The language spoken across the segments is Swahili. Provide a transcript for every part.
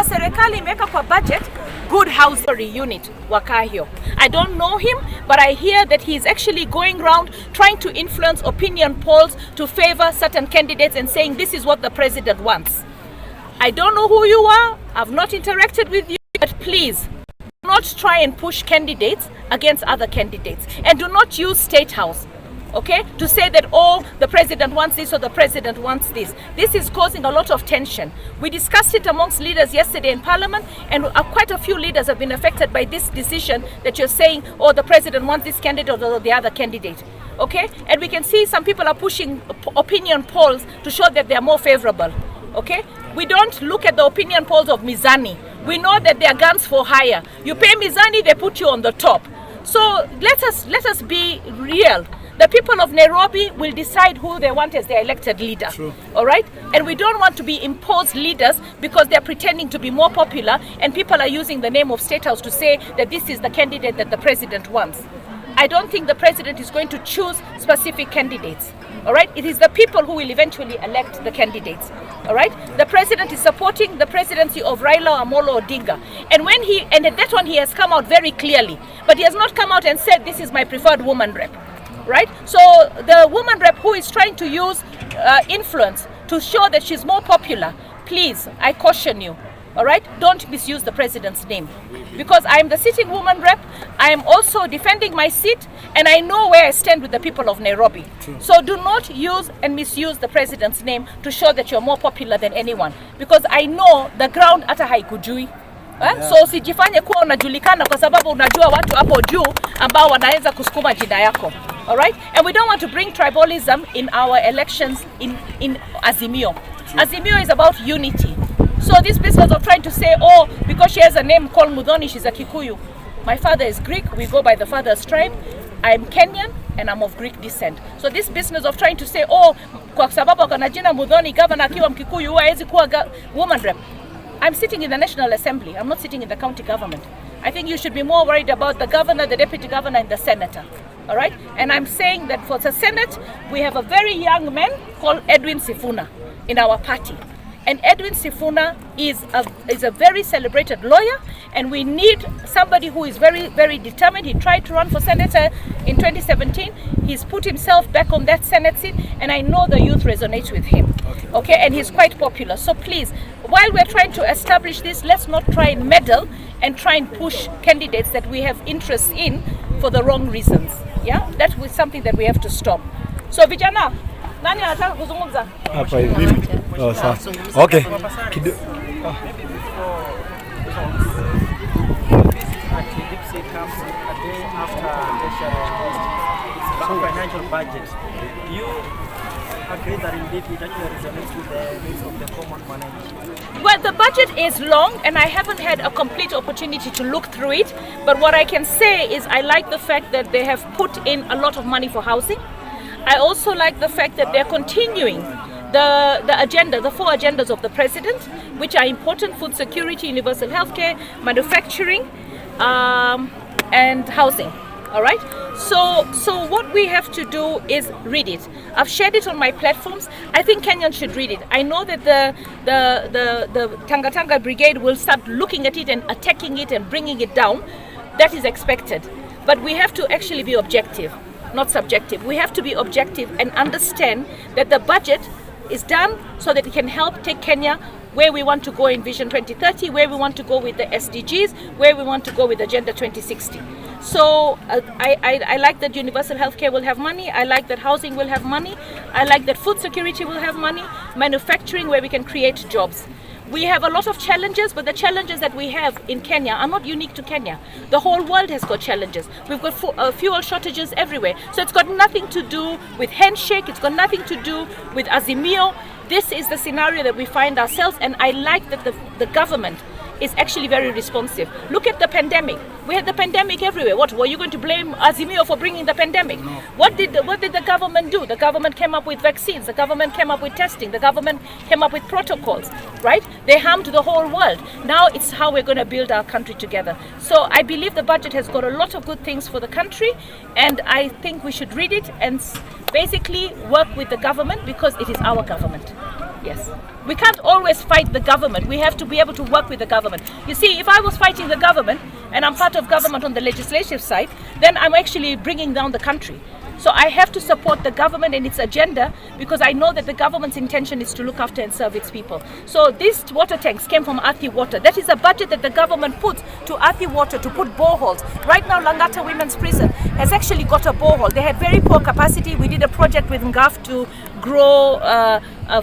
Sasa serikali imeweka kwa budget good housing unit Wakahio. I don't know him, but I hear that he is actually going around trying to influence opinion polls to favor certain candidates and saying this is what the president wants. I don't know who you are. I've not interacted with you, but please do not try and push candidates against other candidates, and do not use State House, okay, to say that, oh, the president wants this or the president wants this. This is causing a lot of tension. We discussed it amongst leaders yesterday in Parliament, and quite a few leaders have been affected by this decision that you're saying, oh, the president wants this candidate or the other candidate. Okay, and we can see some people are pushing opinion polls to show that they are more favorable. Okay, we don't look at the opinion polls of Mizani. We know that they are guns for hire. You pay Mizani, they put you on the top. So let us be real. The people of Nairobi will decide who they want as their elected leader. True. All right? And we don't want to be imposed leaders because they're pretending to be more popular, and people are using the name of State House to say that this is the candidate that the president wants. I don't think the president is going to choose specific candidates. All right? It is the people who will eventually elect the candidates. All right? The president is supporting the presidency of Raila Amolo Odinga. And at that one he has come out very clearly. But he has not come out and said, this is my preferred woman rep. Right? So the woman rep who is trying to use influence to show that she's more popular, please, I caution you. All right? Don't misuse the president's name. Because I'm the sitting woman rep, I am also defending my seat, and I know where I stand with the people of Nairobi. True. So do not use and misuse the president's name to show that you're more popular than anyone. Because I know the ground hata haikujui. Yeah. So usijifanye kuwa unajulikana kwa sababu unajua watu hapo juu ambao wanaweza kusukuma jina yako. All right? And we don't want to bring tribalism in our elections in Azimio. True. Azimio is about unity. So this business of trying to say, oh, because she has a name called Mudhoni, she's a Kikuyu. My father is Greek. We go by the father's tribe. I'm Kenyan and I'm of Greek descent. So this business of trying to say, oh, kwa sababu kana jina Mudhoni, governor akiwa Mkikuyu, hawezi kuwa woman rep. I'm sitting in the National Assembly. I'm not sitting in the county government. I think you should be more worried about the governor, the deputy governor, and the senator. All right? And I'm saying that for the Senate, we have a very young man called Edwin Sifuna in our party. And Edwin Sifuna is a very celebrated lawyer, and we need somebody who is very, very determined. He tried to run for senator in 2017. He's put himself back on that Senate seat, and I know the youth resonates with him. Okay, and he's quite popular. So please, while we're trying to establish this, let's not try and meddle and try and push candidates that we have interest in for the wrong reasons. Yeah, that was something that we have to stop. So vijana, nani anataka kuzungumza? Hapa hivi. Oh, sawa. Okay. Financial budget. Do you agree that indeed it actually resonates with the needs of the common man? Well, the budget is long, and I haven't had a complete opportunity to look through it. But what I can say is I like the fact that they have put in a lot of money for housing. I also like the fact that they're continuing the agenda, the 4 agendas of the president, which are important: food security, universal healthcare, manufacturing, and housing. All right. So what we have to do is read it. I've shared it on my platforms. I think Kenyans should read it. I know that the Tanga Tanga Brigade will start looking at it and attacking it and bringing it down. That is expected. But we have to actually be objective, not subjective. We have to be objective and understand that the budget is done so that it can help take Kenya where we want to go in Vision 2030, where we want to go with the SDGs, where we want to go with Agenda 2060. So I like that universal healthcare will have money. I like that housing will have money. I like that food security will have money. Manufacturing, where we can create jobs. We have a lot of challenges, but the challenges that we have in Kenya are not unique to Kenya. The whole world has got challenges. We've got fuel shortages everywhere. So it's got nothing to do with handshake. It's got nothing to do with Azimio. This is the scenario that we find ourselves, and I like that the government is actually very responsive. Look at the pandemic. We had the pandemic everywhere. What, were you going to blame Azimio for bringing the pandemic? No. What did the government do? The government came up with vaccines. The government came up with testing. The government came up with protocols, right? They harmed the whole world. Now it's how we're going to build our country together. So I believe the budget has got a lot of good things for the country, and I think we should read it and basically work with the government because it is our government. Yes. We can't always fight the government. We have to be able to work with the government. You see, if I was fighting the government and I'm part of government on the legislative side, then I'm actually bringing down the country. So I have to support the government and its agenda because I know that the government's intention is to look after and serve its people. So these water tanks came from Athi Water. That is a budget that the government puts to Athi Water to put boreholes. Right now, Langata Women's Prison has actually got a borehole. They had very poor capacity. We did a project with Ngaf to grow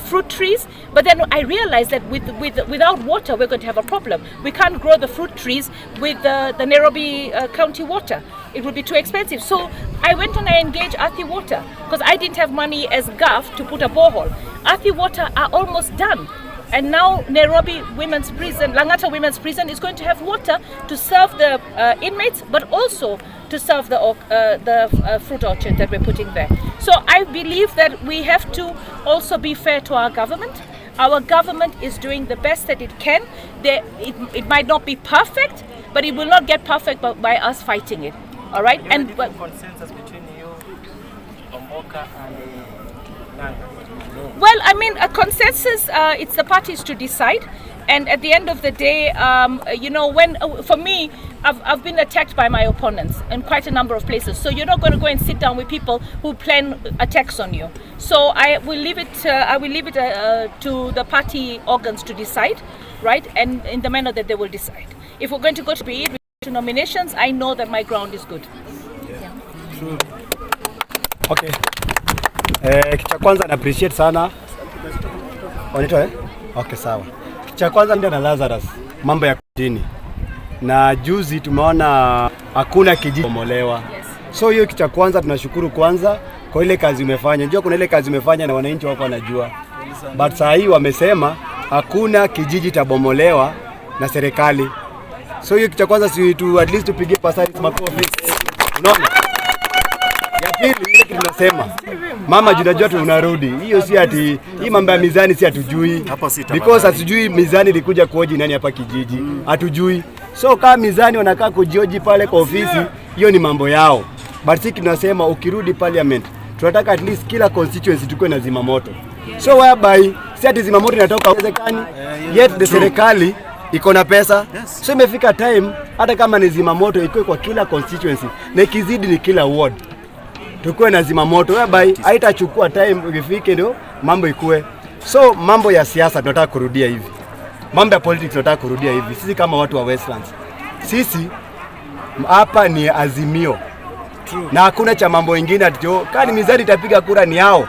fruit trees, but then I realized that without water we're going to have a problem. We can't grow the fruit trees with the Nairobi County water. It would be too expensive. So I went and I engaged Athi Water because I didn't have money as GAF to put a borehole. Athi Water are almost done. And now Nairobi Women's Prison, Langata Women's Prison is going to have water to serve the inmates, but also to serve the fruit orchard that we're putting there. So I believe that we have to also be fair to our government. Our government is doing the best that it can. It might not be perfect, but it will not get perfect by us fighting it. All right? And consensus between you, Omboka, and Nanga? Well, I mean, a consensus, it's the parties to decide. And at the end of the day, for me, I've been attacked by my opponents in quite a number of places. So you're not going to go and sit down with people who plan attacks on you. So I will leave it to the party organs to decide, right? And in the manner that they will decide. If we're going to go to nominations, I know that my ground is good. Yeah. True. Okay. Kitu cha kwanza na appreciate sana. Wanitoe? Okay, sawa. Kitu cha kwanza ndio na Lazarus, mambo ya kutini. Na juzi tumeona hakuna kijiji bomolewa. Yes. So hiyo kitu cha kwanza tunashukuru kwanza kwa ile kazi umefanya. Unajua kuna ile kazi umefanya na wananchi wako wanajua. But saa hii wamesema hakuna kijiji tabomolewa na serikali. So hiyo kitu cha kwanza si tu at least tupige pasari makofi. Unaona? Ya pili ile kitu tunasema mama junajua tunarudi. Hiyo si ati hii mambo ya mizani si hatujui. Because hatujui mizani ilikuja kuoji nani hapa kijiji. Hatujui. So kama mizani wanakaa kujioji pale kwa ofisi, hiyo ni mambo yao. But sisi tunasema ukirudi parliament, tunataka at least kila constituency tukue na zimamoto. So whereby si ati zimamoto inatoka uwezekani, yet the serikali iko na pesa. So imefika time hata kama ni zimamoto ikuwe kwa kila constituency na ikizidi ni kila ward. Tukue na zimamoto whereby haitachukua time ifike ndio mambo ikue. So mambo ya siasa tunataka kurudia hivi. Mambo ya politics tunataka kurudia hivi. Sisi kama watu wa Westlands, sisi hapa ni Azimio. True. Na hakuna cha mambo mengine atio. Kani mizani itapiga kura ni hao.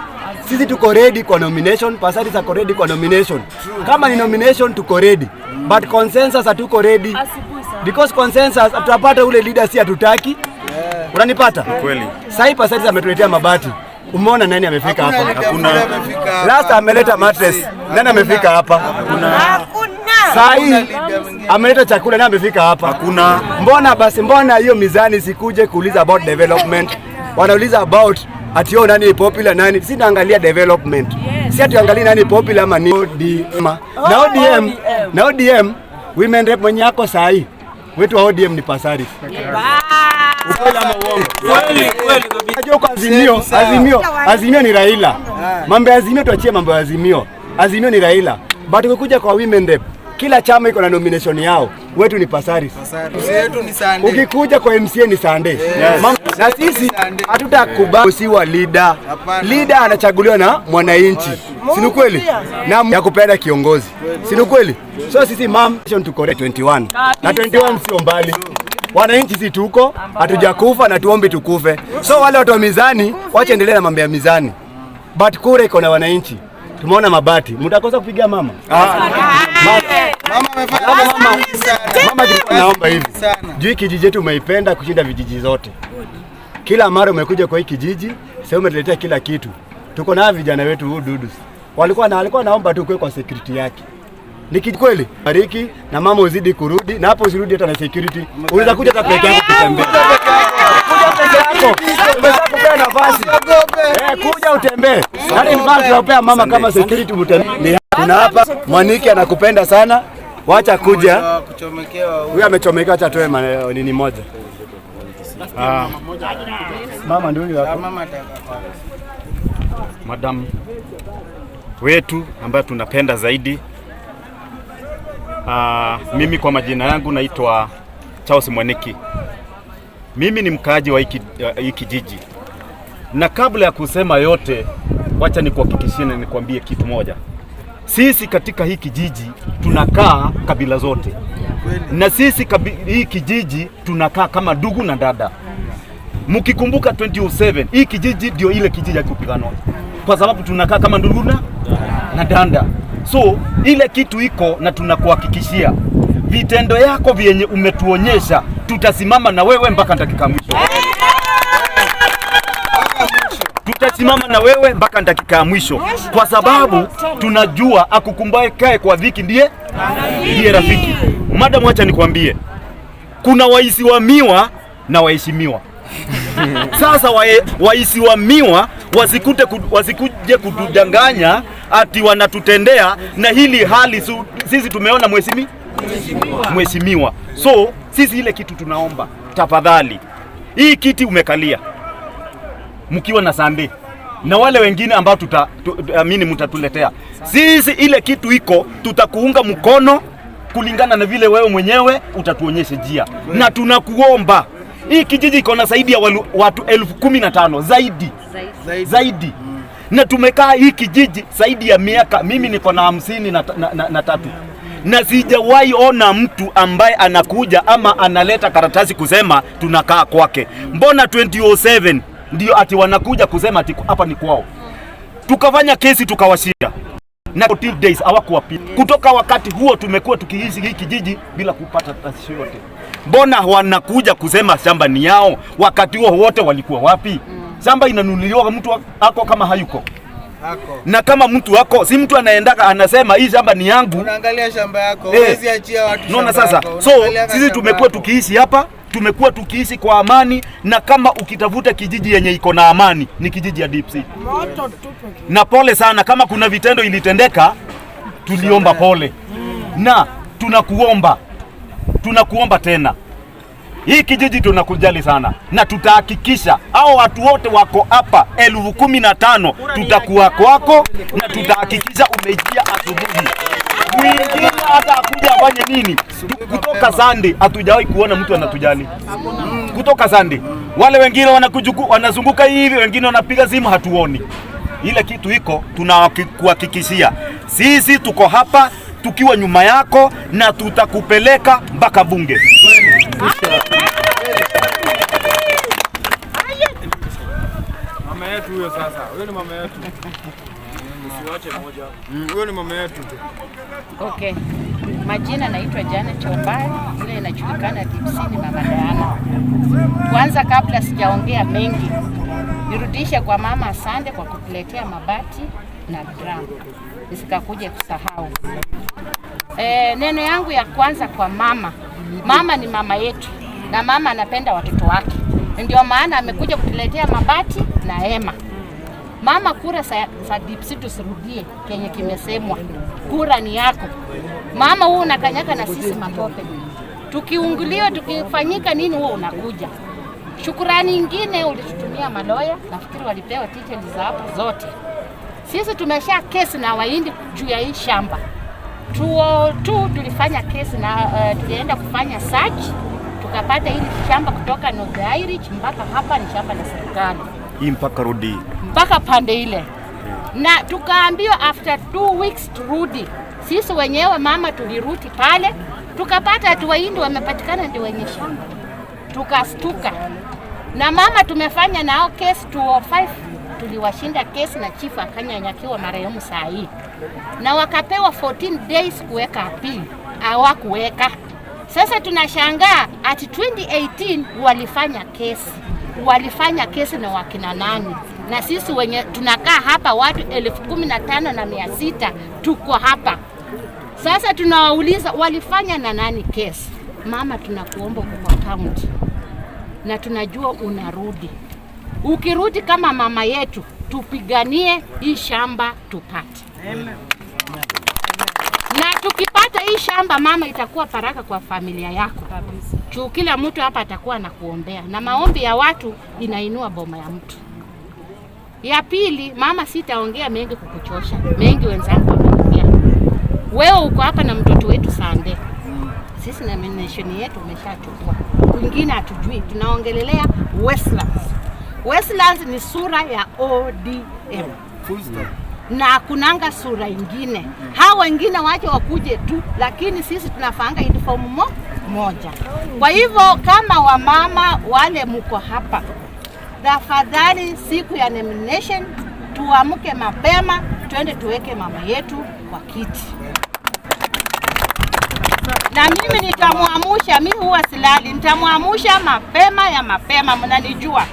Sisi tuko ready kwa nomination, pasari zako ready kwa nomination. True. Kama ni nomination tuko ready. But consensus hatuko ready. Because consensus tutapata ule leader si hatutaki. Unanipata? Kweli. Sasa pasari ametuletea mabati. Umeona nani amefika hapa? Hakuna. Last ameleta mattress. Nani amefika hapa? Hakuna. Sai ameleta chakula na amefika hapa. Hakuna. Mbona hiyo mizani sikuje kuuliza about development. Wanauliza about ati yo nani popular nani. Si naangalia development. Si ati angalia nani popular ama ni ODM. Na ODM women rep mwenye yako sai. Wetu wa ODM ni pasari. Ukweli ama uongo? Kweli. Unajua kwa Azimio ni Raila. Mambo ya Azimio tuachie mambo ya Azimio. Azimio ni Raila. But ukikuja kwa women rep, kila chama iko na nomination yao. Wetu ni pasari. Wetu ni Sunday. Ukikuja kwa MCA ni Sunday. Yes. Na sisi hatutakubali siwa leader. Leader anachaguliwa na mwananchi. Si ni kweli? Na ya kupenda kiongozi. Si ni kweli? So sisi tuko 21. Na 21 sio mbali. Wananchi si tuko, hatujakufa na tuombe tukufe. So wale watu wa mizani, wacha endelee na mambo ya mizani. But kura iko na wananchi. Tumeona mabati. Mtakosa kupigia mama? Mama naomba hivi. Juu kijiji chetu umeipenda kushinda vijiji zote. Kila mara umekuja kwa hii kijiji, sasa umetuletea kila kitu. Tuko na vijana wetu huu Dudus. Walikuwa naomba tu kwa security yake. Ni kweli? Bariki na mama uzidi kurudi na hapo usirudi hata na security. Unaweza kuja hata peke yako kutembea. Kuja peke yako. Umeshakupa nafasi. Kuja utembee. Hata invite tunapea mama kama security mtembee. Kuna hapa Mwaniki anakupenda sana. Wacha kuja. Huyu amechomekewa acha toe nini moja. Mama ndio huyu hapa. Madam wetu ambayo tunapenda zaidi. Mimi kwa majina yangu naitwa Charles Mwaniki. Mimi ni mkaaji wa hiki kijiji. Na kabla ya kusema yote, wacha nikuhakikishie na nikwambie kitu moja. Sisi katika hii kijiji tunakaa kabila zote. Na sisi hii kijiji tunakaa kama ndugu na dada. Mkikumbuka 2007, hii kijiji ndio ile kijiji ya kupiganwa. Kwa sababu tunakaa kama ndugu na dada. So ile kitu iko na tunakuhakikishia vitendo yako vyenye umetuonyesha, tutasimama na wewe mpaka dakika mwisho. Tutasimama na wewe mpaka dakika ya mwisho, kwa sababu tunajua akukumbaye kae kwa dhiki ndiye rafiki. Madam, acha nikwambie, kuna waisi wa miwa na waheshimiwa. Sasa waisi wa miwa wasikuje kutudanganya ati wanatutendea, na hili hali sisi tumeona mheshimiwa. So sisi ile kitu tunaomba, tafadhali, hii kiti umekalia mkiwa na Sunday na wale wengine ambao amini mtatuletea sisi, ile kitu iko, tutakuunga mkono kulingana na vile wewe mwenyewe utatuonyesha njia. Na tunakuomba, hii kijiji iko na zaidi ya watu 15,000 zaidi. Na tumekaa hii kijiji zaidi ya miaka, mimi niko na 53 na sijawahi ona mtu ambaye anakuja ama analeta karatasi kusema tunakaa kwake. Mbona 2007 ndio ati wanakuja kusema ati hapa ni kwao? Tukafanya kesi tukawashinda, na 14 days hawakuwapita. Kutoka wakati huo tumekuwa tukiishi hii kijiji bila kupata tatizo yote. Mbona wanakuja kusema shamba ni yao? Wakati huo wote walikuwa wapi? Shamba inanunuliwa mtu ako kama hayuko. Na kama mtu wako, si mtu anaendaka anasema hii shamba ni yangu. Unaangalia shamba yako, huwezi achia watu shamba. Naona sasa. So sisi tumekuwa tukiishi hapa, tumekuwa tukiishi kwa amani, na kama ukitafuta kijiji yenye iko na amani ni kijiji ya Deep Sea. Na pole sana kama kuna vitendo ilitendeka, tuliomba pole. Na tunakuomba tena, hii kijiji tunakujali sana, na tutahakikisha hao watu wote wako hapa 15,000 tutakuwa kwako, na tutahakikisha umejia asubuhi. Mwingine hata akuja afanye nini, kutoka Sunday hatujawahi kuona mtu anatujali. Kutoka Sunday wale wengine wanazunguka hivi, wengine wanapiga simu, hatuoni. Ile kitu iko, tunakuhakikishia sisi tuko hapa tukiwa nyuma yako, na tutakupeleka mpaka bunge. Mama yetu huyo sasa. Huyo ni mama yetu. Usiwache moja. Huyo ni mama yetu. Okay. Majina naitwa Janet Ombari, ile inajulikana Deep Sea ni Mama Diana. Kwanza kabla sijaongea mengi, nirudishe kwa mama asante kwa kutuletea mabati na drum. Nisikakuja kusahau. Neno yangu ya kwanza kwa mama. Mama ni mama yetu, na mama anapenda watoto wake. Ndio maana amekuja kutuletea mabati na hema. Mama, kura za Deep Sea tusirudie kenye kimesemwa. Kura ni yako. Mama, wewe unakanyaka na sisi matope. Tukiunguliwa, tukifanyika nini, wewe unakuja. Shukrani nyingine ulitutumia maloya, nafikiri walipewa details za hapo zote. Sisi tumesha kesi na Wahindi juu ya hii shamba. Tulifanya kesi na tulienda kufanya search, tukapata hili shamba kutoka North Irish mpaka hapa ni shamba la serikali. Hii mpaka rudi. Mpaka pande ile. Na tukaambiwa after 2 weeks turudi. Sisi wenyewe mama tulirudi pale, tukapata ati Wahindi wamepatikana ndio wenye shamba. Tukastuka. Na mama tumefanya nao kesi 205. Tuliwashinda kesi na chief akanyanyakiwa marehemu saa hii. Na wakapewa 14 days kuweka appeal. Hawakuweka. Sasa tunashangaa ati 2018 walifanya kesi na wakina nani? Na sisi wenye tunakaa hapa watu 15,600 tuko hapa. Sasa tunawauliza walifanya na nani kesi? Mama, tunakuomba kwa county. Na tunajua unarudi. Ukirudi kama mama yetu, tupiganie hii shamba tupate. Amen. Na tukipata hii shamba mama, itakuwa baraka kwa familia yako. Kabisa. Kila mtu hapa atakuwa na kuombea, na maombi ya watu inainua boma ya mtu. Ya pili, mama, sitaongea mengi kukuchosha. Mengi wenzangu wameongea. Wewe uko hapa na mtoto wetu Sande. Sisi na nomination yetu umeshachukua. Kwingine hatujui. Tunaongelelea Westlands. Westlands ni sura ya ODM. Full stop. Na kunanga sura ingine. Hao wengine wache wakuje tu, lakini sisi tunafanga uniform moja. Kwa hivyo kama wamama wale mko hapa, tafadhali siku ya nomination tuamke mapema, twende tuweke mama yetu kwa kiti. Na mimi nitamuamusha, mimi huwa silali, nitamuamusha mapema, mnanijua.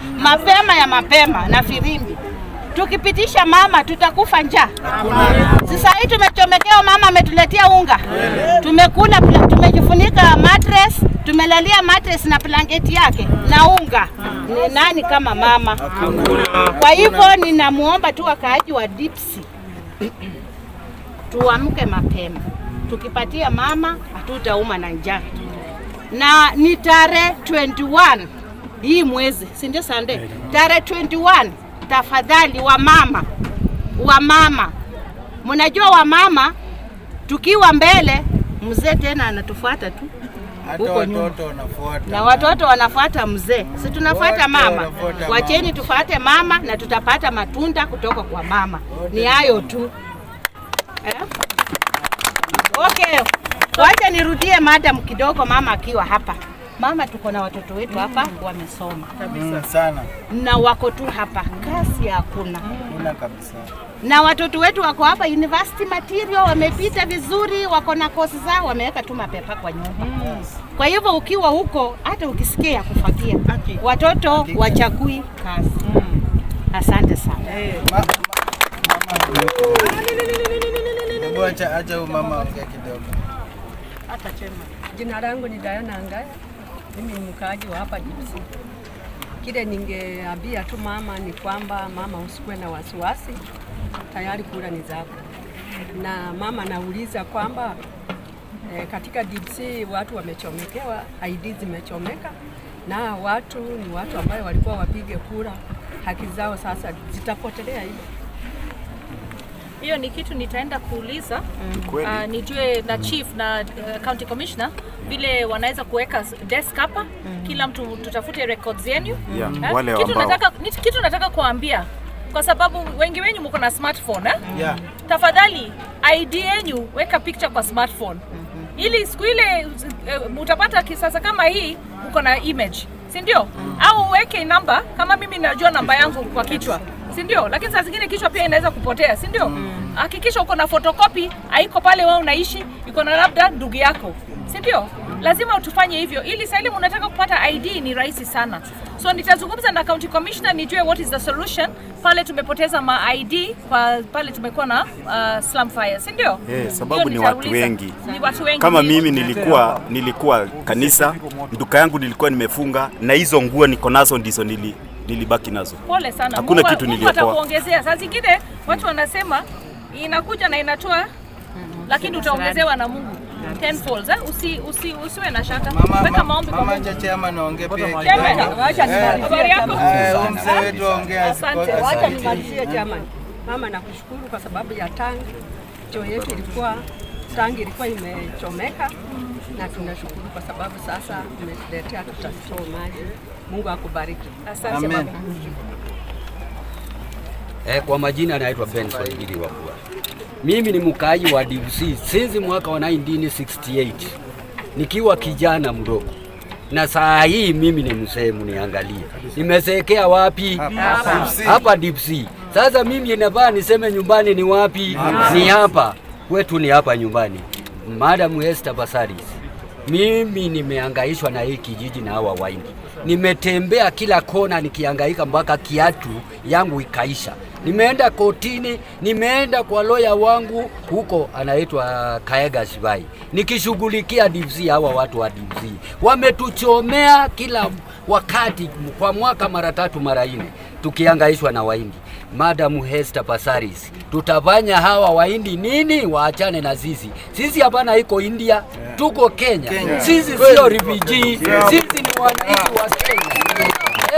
Mapema na firimbi. Tukipitisha mama tutakufa njaa. Sasa hii tumechomekewa, mama ametuletea unga. Tumekula, tumejifunika mattress, tumelalia mattress na blanketi yake na unga. Ni nani kama mama? Kwa hivyo ninamuomba tu wakaaji wa Dipsy tuamke mapema. Tukipatia mama hatutauma na njaa. Na ni tarehe 21 hii mwezi, si ndio Sunday? Tarehe 21, tafadhali wamama. Mnajua wamama tukiwa mbele, mzee tena anatufuata tu. Hata watoto wanafuata. Na watoto wanafuata mzee. Si tunafuata mama. Wacheni tufuate mama na tutapata matunda kutoka kwa mama. Ni hayo tu. Okay. Wacha nirudie madam kidogo, mama akiwa hapa. Mama, tuko na watoto wetu hapa wamesoma Kabisa sana. na wako tu hapa, kazi hakuna. Kuna kabisa. Na watoto wetu wako hapa university material, wamepita vizuri, wako na kozi zao, wameweka tu mapepa kwa nyumba. Kwa hivyo ukiwa huko, hata ukisikia kufagia, watoto wachagui kazi. Asante sana. Acha mama ongea kidogo. Hata chema. Jina langu ni Diana Angaya. Mimi ni mkaaji wa hapa Dipsy. Kile ningeambia tu mama ni kwamba mama, usikuwe na wasiwasi. Tayari kura ni zako. Na mama nauliza kwamba katika Dipsy watu wamechomekewa, ID zimechomeka, na watu ni watu ambao walikuwa wapige kura, haki zao sasa zitapotelea hivi. Hiyo ni kitu nitaenda kuuliza nijue na chief na county commissioner vile wanaweza kuweka desk hapa. Kila mtu tutafute records yenu. Kitu nataka kuambia, kwa sababu wengi wenyu mko na smartphone tafadhali ID yenu weka picture kwa smartphone. Ili siku ile utapata kisasa kama hii uko na image, si ndio? Au weke namba, kama mimi najua namba yangu kwa kichwa, si ndio? Lakini saa zingine kichwa pia inaweza kupotea, si ndio? Hakikisha uko na photocopy, haiko pale wewe unaishi, iko na labda ndugu yako, si ndio? Lazima utufanye hivyo ili sasa unataka kupata ID ni rahisi sana. So nitazungumza na county commissioner nijue what is the solution. Pale tumepoteza ma ID, pale tumekuwa na slum fire, si ndio? Sababu ni watu wengi. Ni watu wengi. Kama mimi nilikuwa kanisa, duka yangu nilikuwa nimefunga, na hizo nguo niko nazo ndizo nilibaki nazo. Pole sana. Hakuna kitu niliokoa. Atakuongezea. Saa zingine watu wanasema inakuja na inatoa, lakini utaongezewa na Mungu tenfold. Usiwe na shaka. Weka maombi kwa Mungu. Mama chama naongea pia. Acha habari yako. Mzee wetu ongea. Asante. Wacha nimalizie chama. Mama, nakushukuru kwa sababu ya tangi. Choo yetu tangi ilikuwa imechomeka, na tunashukuru kwa sababu sasa umetuletea tutatoa maji. Mungu akubariki. Asante baba. Kwa majina anaitwa Benson Gili Wakua. Mimi ni mkaaji wa Dipsy since mwaka wa 1968. Nikiwa kijana mdogo. Na saa hii mimi ni mzee, mniangalie. Nimezeekea wapi? Hapa Dipsy. Sasa mimi inafaa niseme nyumbani ni wapi? Ni hapa. Kwetu ni hapa nyumbani. Madam Esther Basaris. Mimi nimehangaishwa na hii kijiji na hawa waindi. Nimetembea kila kona nikihangaika mpaka kiatu yangu ikaisha. Nimeenda kotini, nimeenda kwa lawyer wangu huko anaitwa Kaega Shibai. Nikishughulikia Dipsy, hawa watu wa Dipsy wametuchomea kila wakati, kwa mwaka mara 3 mara 4 tukihangaishwa na waindi. Madam Esther Basaris, tutafanya hawa waindi nini? Waachane na sisi. Sisi hapana iko India, tuko Kenya. Sisi sio refugee. Sisi ni wananchi wa Kenya.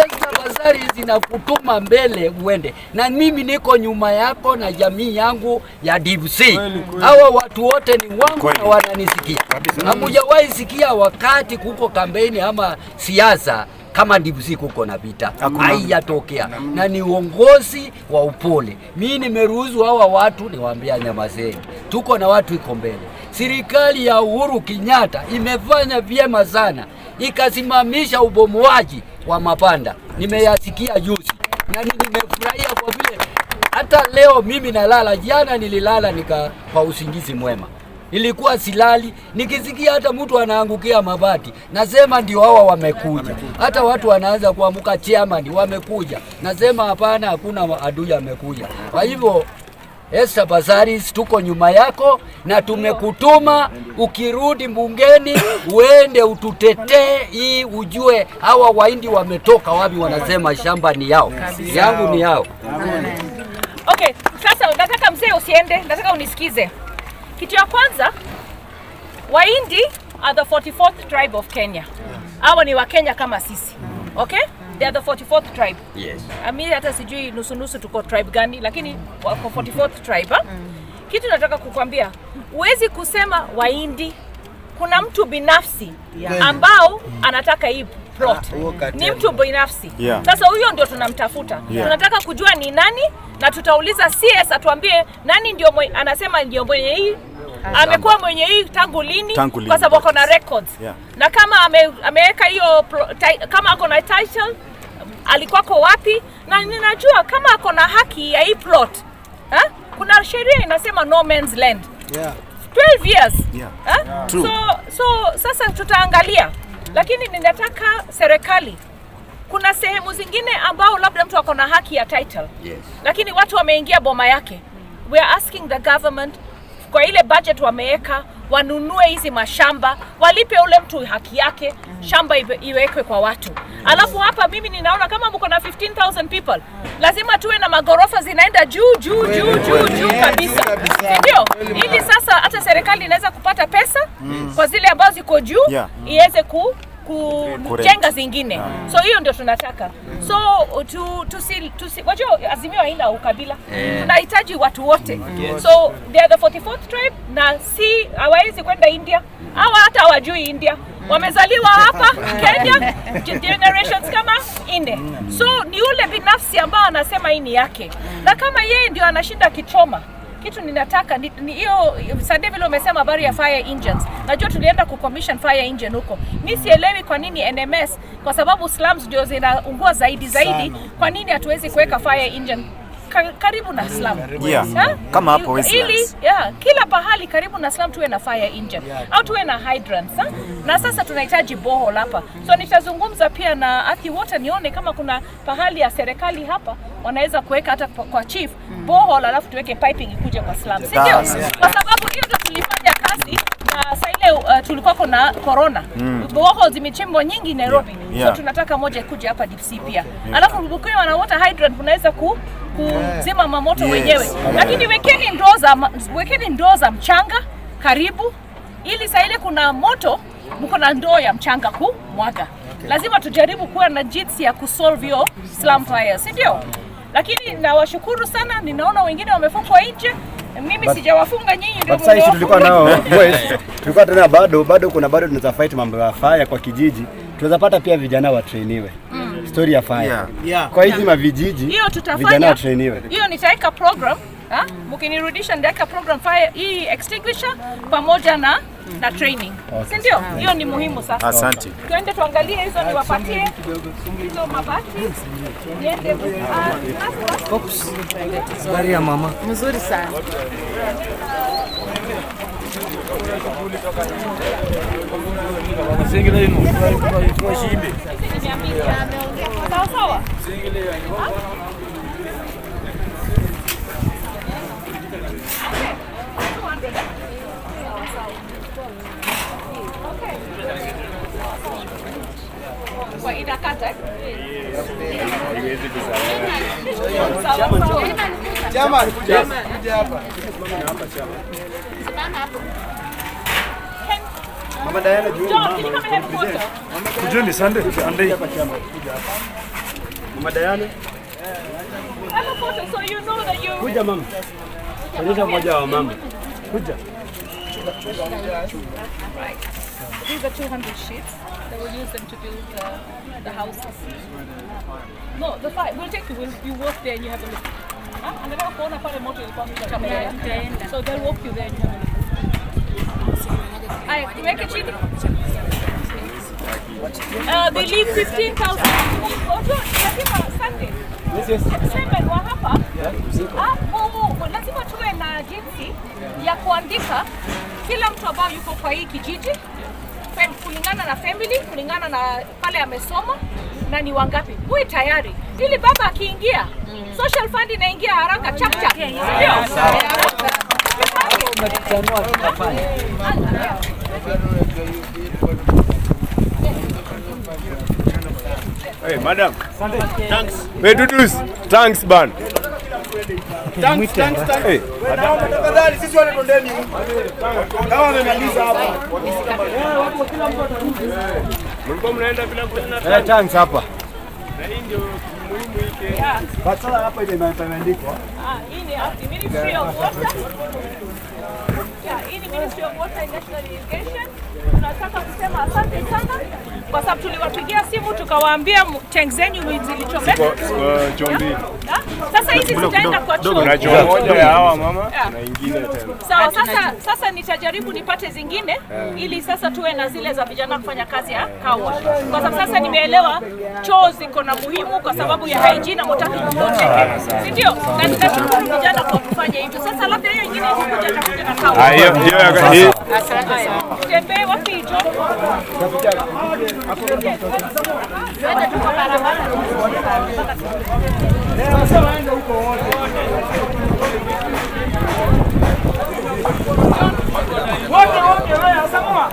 Esther tafadhali zinakutuma mbele uende, na mimi niko nyuma yako na jamii yangu ya DBC. Hawa watu wote ni wangu na wananisikia. Hamujawahi sikia wakati kuko kampeni ama siasa kama DBC kuko na vita, haijatokea, na ni uongozi wa upole. Mimi nimeruhusu hawa watu, niwaambia nyamazeni, tuko na watu iko mbele. Serikali ya Uhuru Kenyatta imefanya vyema sana, ikasimamisha ubomoaji wa mabanda. Nimeyasikia juzi na nimefurahia kwa vile hata leo mimi nalala. Jana nililala kwa usingizi mwema, ilikuwa silali nikisikia hata mtu anaangukia mabati, nasema ndio hawa wamekuja. Hata watu wanaanza kuamuka, chairman wamekuja, nasema hapana, hakuna adui amekuja. Kwa hivyo Esther Basaris, tuko nyuma yako na tumekutuma ukirudi bungeni uende ututetee, hii ujue hawa Wahindi wametoka wapi. Wanasema shamba ni yao, yangu ni yao. Okay, sasa nataka mzee usiende, nataka unisikize. Kitu ya kwanza, Wahindi are the 44th tribe of Kenya. Hawa ni wa Kenya kama sisi. Okay? They are the 44th tribe. Yes. Mimi hata sijui nusu tuko tribe gani, lakini wako 44th tribe. Kitu nataka kukwambia, huwezi kusema Wahindi, kuna mtu binafsi ambao anataka hii plot. Ni mtu binafsi. Sasa huyo ndio tunamtafuta. Tunataka kujua ni nani, na tutauliza CS atuambie nani ndio anasema ndio mwenye hii. Amekuwa mwenye hii tangu lini, kwa sababu ako na records. Na kama ameweka hiyo, kama ako na title, alikuwa kwa wapi, na ninajua kama ako na haki ya hii plot. Kuna sheria inasema no man's land. 12 years. So sasa tutaangalia, lakini ninataka serikali, kuna sehemu zingine ambao labda mtu ako na haki ya title, lakini watu wameingia boma yake. We are asking the government, kwa ile budget wameweka, wanunue hizi mashamba, walipe ule mtu haki yake, shamba iwekwe kwa watu. Alafu hapa mimi ninaona kama mko na 15,000 people, lazima tuwe na magorofa zinaenda juu kabisa. Ndio? Ili sasa hata serikali inaweza kupata pesa kwa zile ambazo ziko juu, iweze kujenga zingine. So hiyo ndio tunataka. So wajua Azimio haina ukabila. Tunahitaji watu wote. So they are the 44th tribe, na si hawezi kwenda India. Hawa hata hawajui India. Wamezaliwa hapa Kenya generations kama 4. So ni ule binafsi ambao anasema hii ni yake. Na kama yeye ndio anashinda kichoma, kitu ninataka ni hiyo Sunday vile umesema habari ya fire engines. Najua tulienda ku-commission fire engine huko. Mimi sielewi kwa nini NMS, kwa sababu slums ndio zinaungua zaidi. Kwa nini hatuwezi kuweka fire engine karibu na slum? Kama hapo Westlands. Kila pahali karibu na slum tuwe na fire engine. Au tuwe na hydrants. Na sasa tunahitaji borehole hapa. So nitazungumza pia na Athi Water nione kama kuna pahali ya serikali hapa wanaweza kuweka hata kwa chief borehole, alafu tuweke piping ikuje kwa slum. Sio? Kwa sababu hiyo ndio tulifanya kazi na sasa ile tulikuwa kuna corona. Borehole zimechimbwa nyingi Nairobi. So tunataka moja ikuje hapa DPC pia. Alafu ukiwa na water hydrant unaweza kuzima mamoto wenyewe. Lakini wekeni ndoo za mchanga karibu, ili saa ile kuna moto mko na ndoo ya mchanga kumwaga. Lazima tujaribu kuwa na jinsi ya kusolve hiyo slum fires, ndio? Lakini nawashukuru sana, ninaona wengine wamefungwa nje. Mimi sijawafunga, nyinyi ndio sasa hivi tulikuwa nao tulikuwa tena bado tunaweza fight mambo ya fire kwa kijiji. Tunaweza pata pia vijana wa trainiwe. Story ya fire. Kwa hizi mavijiji hiyo tutafanya. Vijana wa trainiwe. Hiyo nitaweka program, mkinirudisha nitaweka program fire hii extinguisher pamoja na training. Si ndio? Hiyo ni muhimu sasa. Asante. Twende tuangalie hizo, niwapatie hizo mabati. Niende Habari ya mama. Mzuri sana. Sawa. Kwa inakata. Chama kuja hapa. Simama hapo. Mama Diana John, can you come and help water? Kujeni Sunday. Mama Diana. Have a photo so you know that you... Kuja mama. Onyesha mmoja wa mama. Kuja. Right. These are 200 sheets. They will use them to build the houses. No, the five. We'll take you. You walk there and you have a look. Anataka kuona pale moto ilikuwa mtakamera. So they'll walk you there and you have a look. Aya, tuweke chini. They leave 15,000. Sunday. Seven wa hapa. Lazima tuwe na jinsi ya kuandika kila mtu ambaye yuko kwa hii kijiji kulingana na family, kulingana na pale amesoma na ni wangapi. Huyu tayari. Ili baba akiingia, social fund inaingia haraka chap chap. Ndio. Hey, madam. Thanks. Medudus. Thanks, ban. Thanks. Hey, madam. Tafadhali sisi wale kondeni. Kama wamemaliza hapa. Watu kila mtu atarudi. Mlikuwa mnaenda bila kuona. Thanks hapa. Na hii ndio muhimu hiki. Basala hapa ile imeandikwa. Hii ni Ministry of Water. Hii ni Ministry of Water and National Irrigation. Tunataka kusema asante sana kwa sababu tuliwapigia simu tukawaambia tank zenyu zilichomeka. Chombi. Sasa hizi zitaenda kwa choo. Kuna choo moja ya hawa mama na ingine tena. Sawa, sasa nitajaribu nipate zingine ili sasa tuwe na zile za vijana kufanya kazi ya car wash. Kwa sababu sasa nimeelewa choo ziko na muhimu kwa sababu ya hygiene na mtaki mmoja. Si ndio? Na nitashukuru vijana kwa kufanya hivyo. Sasa labda hiyo nyingine itakuja tafuta na car wash. Hiyo asante sana. Tembee wapi hicho? Hata tuko barabara. wote wewe asema.